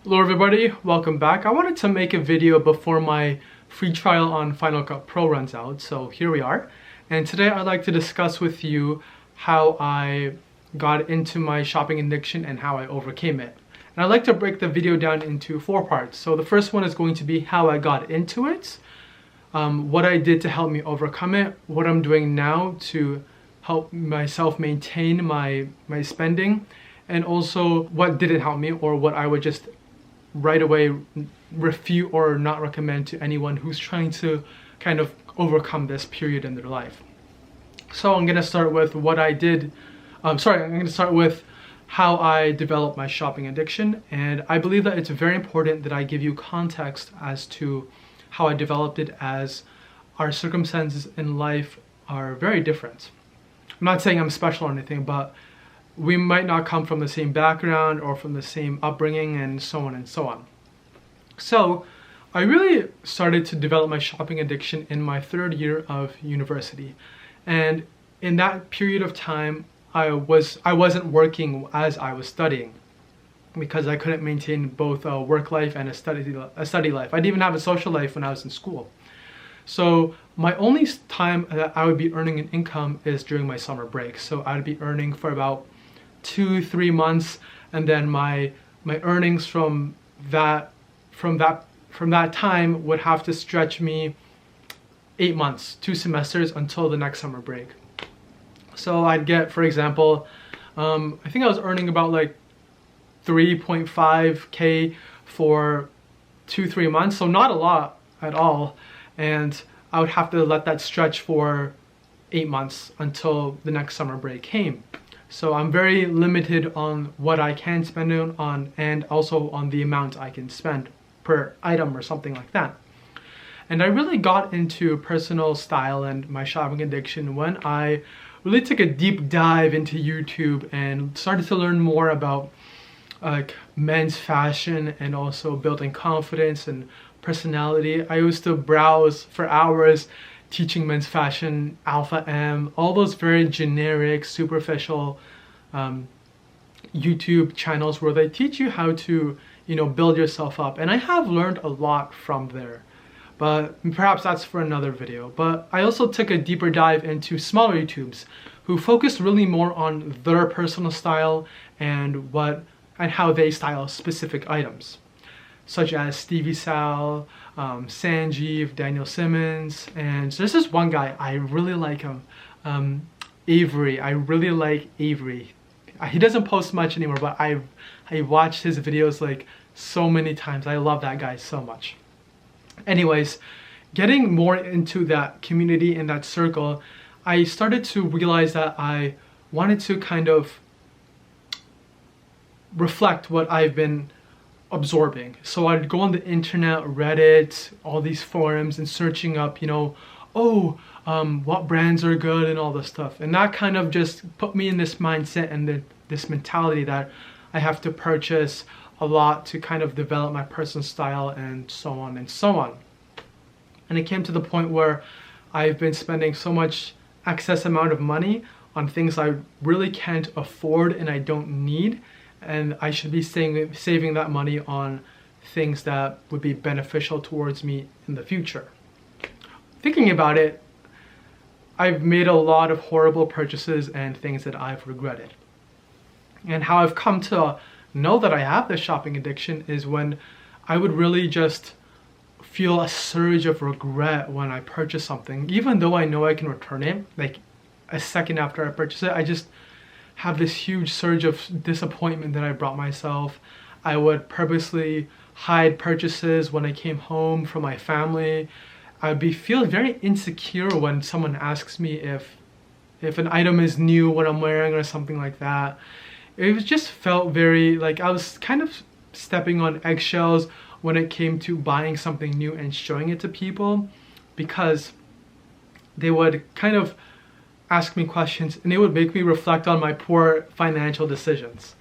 Hello everybody, welcome back. I wanted to make a video before my free trial on Final Cut Pro runs out, so here we are. And today I'd like to discuss with you how I got into my shopping addiction and how I overcame it. And I'd like to break the video down into 4 parts. So the first one is going to be how I got into it, what I did to help me overcome it, what I'm doing now to help myself maintain my spending, and also what didn't help me or what I would just right away refute or not recommend to anyone who's trying to kind of overcome this period in their life. So I'm gonna start with what I did. I'm gonna start with how I developed my shopping addiction, and I believe that it's very important that I give you context as to how I developed it, as our circumstances in life are very different. I'm not saying I'm special or anything, but we might not come from the same background or from the same upbringing and so on and so on. So I really started to develop my shopping addiction in my 3rd year of university. And in that period of time, I wasn't working as I was studying because I couldn't maintain both a work life and a study life. I didn't even have a social life when I was in school. So my only time that I would be earning an income is during my summer break. So I'd be earning for about 2-3 months, and then my earnings from that time would have to stretch me 8 months, 2 semesters until the next summer break. So I'd get, for example, I think I was earning about like 3.5K for 2-3 months, so not a lot at all, and I would have to let that stretch for 8 months until the next summer break came. So I'm very limited on what I can spend on and also on the amount I can spend per item or something like that. And I really got into personal style and my shopping addiction when I really took a deep dive into YouTube and started to learn more about men's fashion and also building confidence and personality. I used to browse for hours teaching men's fashion, Alpha M, all those very generic, superficial YouTube channels where they teach you how to, build yourself up. And I have learned a lot from there, but perhaps that's for another video. But I also took a deeper dive into smaller YouTubes who focused really more on their personal style and how they style specific items, such as Stevie Sal, Sanjeev, Daniel Simmons, and there's this one guy, I really like him, Avery. I really like Avery. He doesn't post much anymore, but I watched his videos like so many times. I love that guy so much. Anyways, getting more into that community and that circle, I started to realize that I wanted to kind of reflect what I've been absorbing. So I'd go on the internet, Reddit, all these forums, and searching up, what brands are good and all this stuff. And that kind of just put me in this mindset and this mentality that I have to purchase a lot to kind of develop my personal style and so on and so on. And it came to the point where I've been spending so much excess amount of money on things I really can't afford and I don't need, and I should be saving that money on things that would be beneficial towards me in the future. Thinking about it, I've made a lot of horrible purchases and things that I've regretted. And how I've come to know that I have this shopping addiction is when I would really just feel a surge of regret when I purchase something. Even though I know I can return it, like a second after I purchase it, I just have this huge surge of disappointment that I brought myself. I would purposely hide purchases when I came home from my family. I'd feel very insecure when someone asks me if an item is new, what I'm wearing or something like that. It just felt very like I was kind of stepping on eggshells when it came to buying something new and showing it to people, because they would kind of ask me questions and it would make me reflect on my poor financial decisions.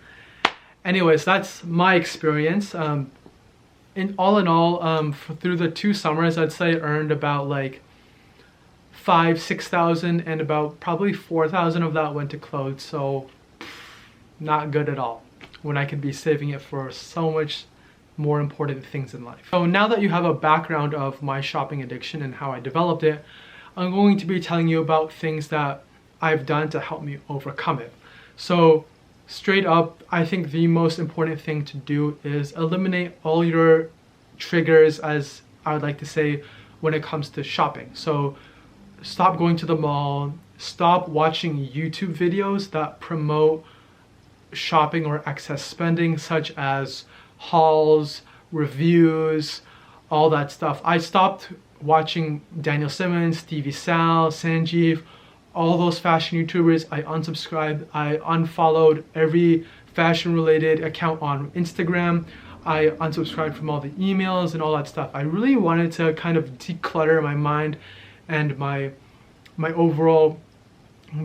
Anyways, that's my experience. In all, through the 2 summers, I'd say I earned about like 5,000-6,000, and about probably 4,000 of that went to clothes. So not good at all, when I could be saving it for so much more important things in life. So now that you have a background of my shopping addiction and how I developed it, I'm going to be telling you about things that I've done to help me overcome it. So straight up, I think the most important thing to do is eliminate all your triggers, as I would like to say, when it comes to shopping. So stop going to the mall, stop watching YouTube videos that promote shopping or excess spending, such as hauls, reviews, all that stuff. I stopped watching Daniel Simmons, Stevie Sal, Sanjeev, all those fashion YouTubers. I unsubscribed. I unfollowed every fashion related account on Instagram. I unsubscribed from all the emails and all that stuff. I really wanted to kind of declutter my mind and my overall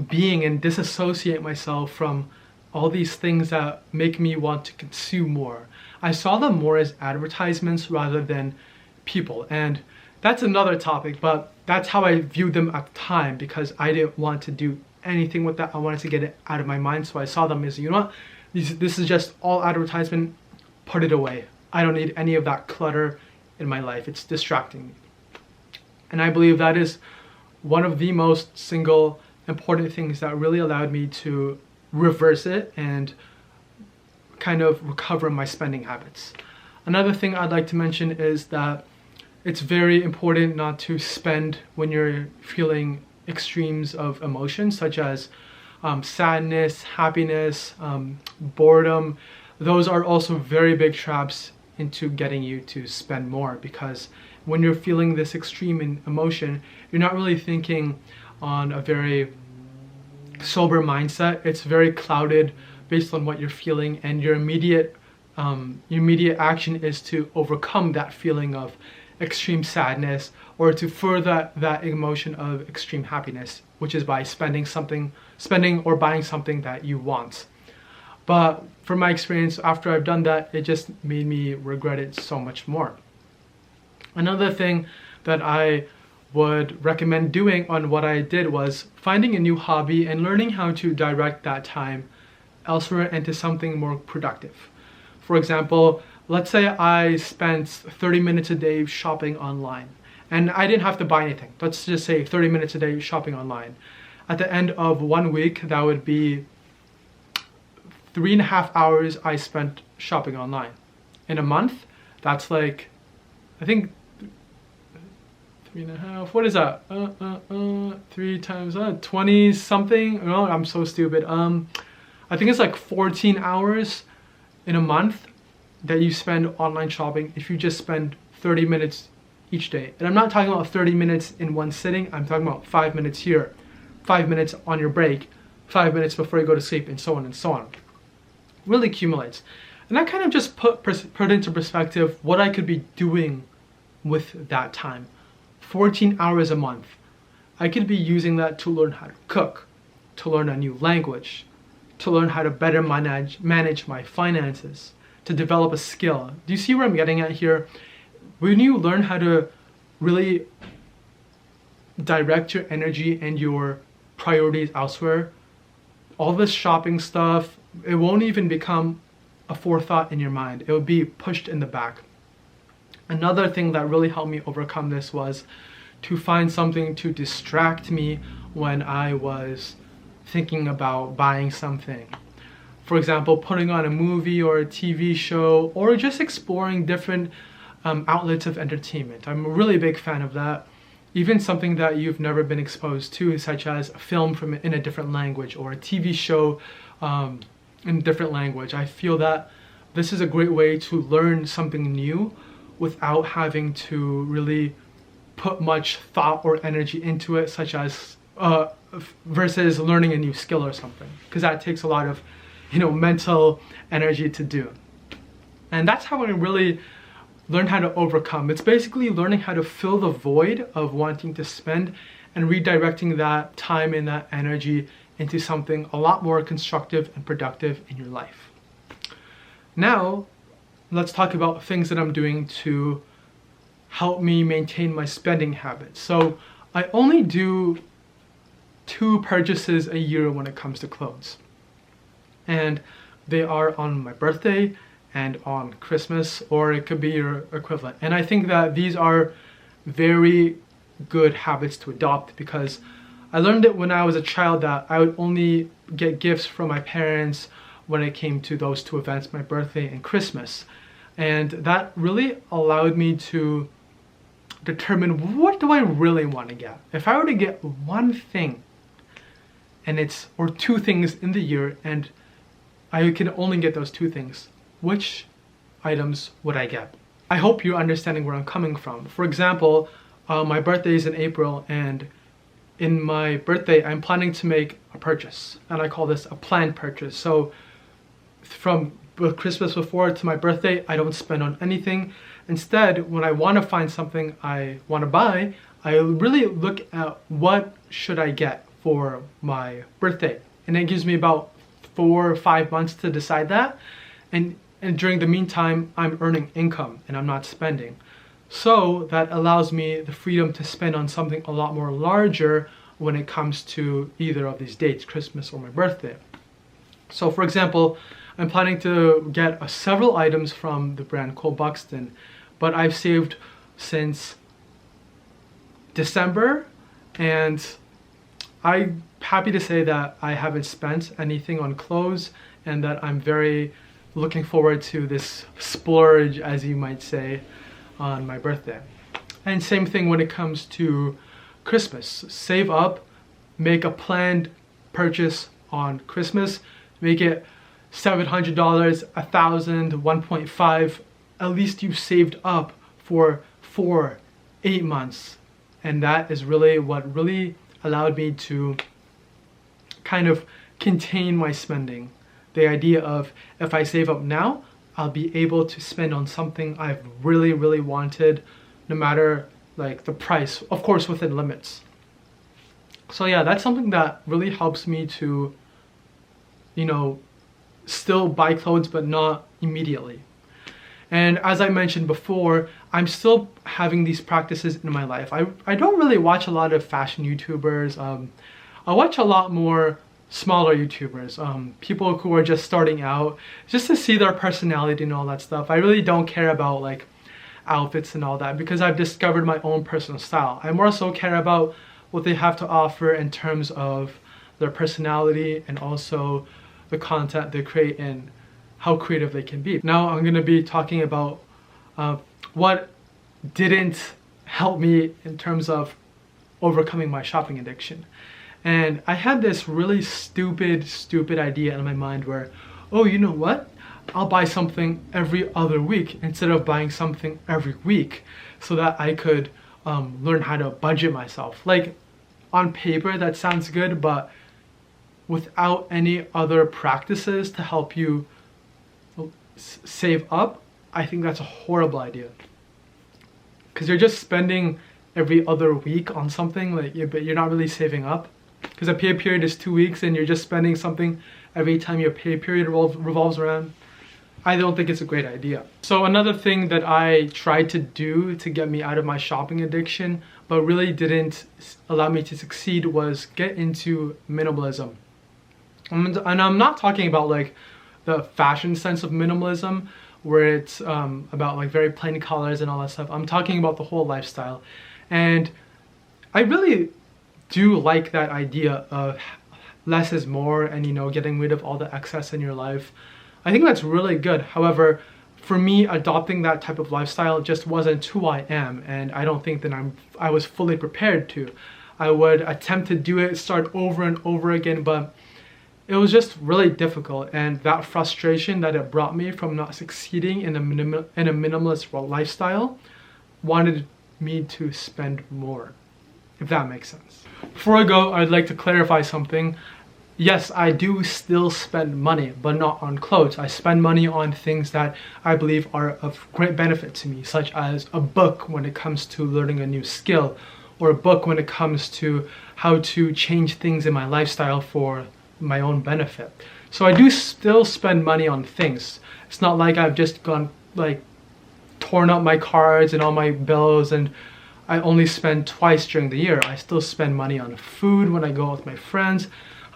being and disassociate myself from all these things that make me want to consume more. I saw them more as advertisements rather than people, and that's another topic, but that's how I viewed them at the time, because I didn't want to do anything with that. I wanted to get it out of my mind, so I saw them as, you know what, this is just all advertisement, put it away. I don't need any of that clutter in my life. It's distracting me. And I believe that is one of the most single important things that really allowed me to reverse it and kind of recover my spending habits. Another thing I'd like to mention is that it's very important not to spend when you're feeling extremes of emotion, such as sadness, happiness, boredom. Those are also very big traps into getting you to spend more, because when you're feeling this extreme in emotion, you're not really thinking on a very sober mindset. It's very clouded based on what you're feeling, and your immediate action is to overcome that feeling of extreme sadness, or to further that emotion of extreme happiness, which is by spending or buying something that you want. But from my experience, after I've done that, it just made me regret it so much more. Another thing that I would recommend doing on what I did was finding a new hobby and learning how to direct that time elsewhere into something more productive. For example, let's say I spent 30 minutes a day shopping online, and I didn't have to buy anything. Let's just say 30 minutes a day shopping online. At the end of 1 week, that would be 3.5 hours I spent shopping online. In a month, that's like, I think 3.5, what is that? 3 times 20 something. No, I'm so stupid. I think it's like 14 hours in a month that you spend online shopping if you just spend 30 minutes each day. And I'm not talking about 30 minutes in one sitting. I'm talking about 5 minutes here, 5 minutes on your break, 5 minutes before you go to sleep, and so on and so on. Really accumulates. And that kind of just put into perspective what I could be doing with that time. 14 hours a month. I could be using that to learn how to cook, to learn a new language, to learn how to better manage my finances, to develop a skill. Do you see where I'm getting at here? When you learn how to really direct your energy and your priorities elsewhere, all this shopping stuff, it won't even become a forethought in your mind. It will be pushed in the back. Another thing that really helped me overcome this was to find something to distract me when I was thinking about buying something. For example, putting on a movie or a TV show, or just exploring different outlets of entertainment. I'm a really big fan of that. Even something that you've never been exposed to, such as a film in a different language, or a TV show in a different language. I feel that this is a great way to learn something new without having to really put much thought or energy into it, such as versus learning a new skill or something, because that takes a lot of mental energy to do. And that's how I really learn how to overcome. It's basically learning how to fill the void of wanting to spend and redirecting that time and that energy into something a lot more constructive and productive in your life. Now, let's talk about things that I'm doing to help me maintain my spending habits. So I only do 2 purchases a year when it comes to clothes. And they are on my birthday and on Christmas, or it could be your equivalent. And I think that these are very good habits to adopt, because I learned it when I was a child that I would only get gifts from my parents when it came to those two events, my birthday and Christmas. And that really allowed me to determine, what do I really want to get? If I were to get one thing, and it's, or two things in the year, and I can only get those two things, which items would I get? I hope you're understanding where I'm coming from. For example, my birthday is in April, and in my birthday, I'm planning to make a purchase, and I call this a planned purchase. So from Christmas before to my birthday, I don't spend on anything. Instead, when I want to find something I want to buy, I really look at what should I get for my birthday. And it gives me about 4 or 5 months to decide that. And during the meantime, I'm earning income and I'm not spending. So that allows me the freedom to spend on something a lot more larger when it comes to either of these dates, Christmas or my birthday. So for example, I'm planning to get several items from the brand Cole Buxton, but I've saved since December, and I'm happy to say that I haven't spent anything on clothes, and that I'm very looking forward to this splurge, as you might say, on my birthday. And same thing when it comes to Christmas. Save up, make a planned purchase on Christmas, make it $700, $1,000, 1.5. At least you've saved up for 4-8 months. And that is really what really allowed me to kind of contain my spending. The idea of, if I save up now, I'll be able to spend on something I've really, really wanted, no matter like the price, of course within limits. So yeah, that's something that really helps me to, you know, still buy clothes, but not immediately. And as I mentioned before, I'm still having these practices in my life. I don't really watch a lot of fashion YouTubers. I watch a lot more smaller YouTubers, people who are just starting out, just to see their personality and all that stuff. I really don't care about like outfits and all that, because I've discovered my own personal style. I more so care about what they have to offer in terms of their personality, and also the content they create and how creative they can be. Now I'm going to be talking about what didn't help me in terms of overcoming my shopping addiction. And I had this really stupid idea in my mind where, oh, you know what? I'll buy something every other week instead of buying something every week, so that I could learn how to budget myself. Like, on paper that sounds good, but without any other practices to help you save up, I think that's a horrible idea. Because you're just spending every other week on something, like, but you're not really saving up. Because a pay period is 2 weeks, and you're just spending something every time your pay period revolves around. I don't think it's a great idea. So another thing that I tried to do to get me out of my shopping addiction, but really didn't allow me to succeed, was get into minimalism. And I'm not talking about like the fashion sense of minimalism, where it's about like very plain colors and all that stuff. I'm talking about the whole lifestyle. And I really do like that idea of less is more, and, you know, getting rid of all the excess in your life. I think that's really good. However, for me, adopting that type of lifestyle just wasn't who I am, and I don't think that I was fully prepared to. I would attempt to do it, start over and over again, but it was just really difficult, and that frustration that it brought me from not succeeding in a minimalist lifestyle wanted me to spend more, if that makes sense. Before I go, I'd like to clarify something. Yes, I do still spend money, but not on clothes. I spend money on things that I believe are of great benefit to me, such as a book when it comes to learning a new skill, or a book when it comes to how to change things in my lifestyle for my own benefit. So I do still spend money on things. It's not like I've just gone like torn up my cards and all my bills and I only spend twice during the year. I still spend money on food when I go out with my friends.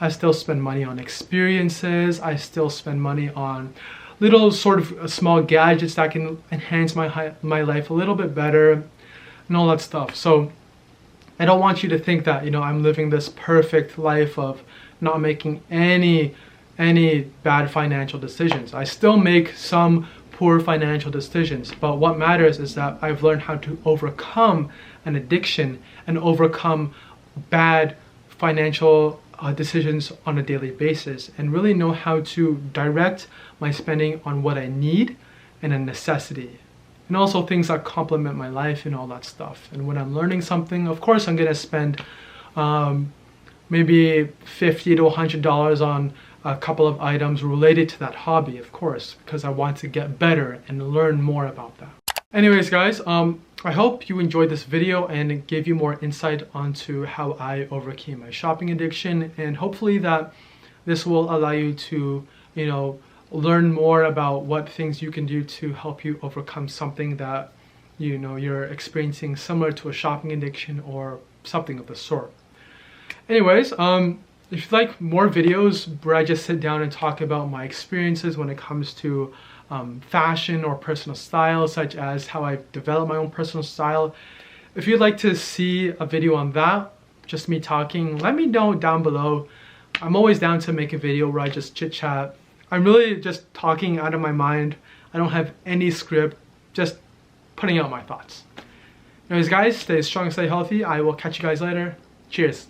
I still spend money on experiences. I still spend money on little sort of small gadgets that can enhance my life a little bit better and all that stuff. So I don't want you to think that, you know, I'm living this perfect life of not making any bad financial decisions. I still make some poor financial decisions, but what matters is that I've learned how to overcome an addiction and overcome bad financial decisions on a daily basis, and really know how to direct my spending on what I need and a necessity, and also things that complement my life and all that stuff. And when I'm learning something, of course I'm gonna spend maybe $50 to $100 on a couple of items related to that hobby, of course, because I want to get better and learn more about that. Anyways, guys, I hope you enjoyed this video and it gave you more insight onto how I overcame my shopping addiction, and hopefully that this will allow you to, you know, learn more about what things you can do to help you overcome something that, you know, you're experiencing similar to a shopping addiction or something of the sort. Anyways, if you'd like more videos where I just sit down and talk about my experiences when it comes to fashion or personal style, such as how I've developed my own personal style, if you'd like to see a video on that, just me talking, let me know down below. I'm always down to make a video where I just chit chat. I'm really just talking out of my mind. I don't have any script, just putting out my thoughts. Anyways, guys, stay strong, stay healthy. I will catch you guys later. Cheers.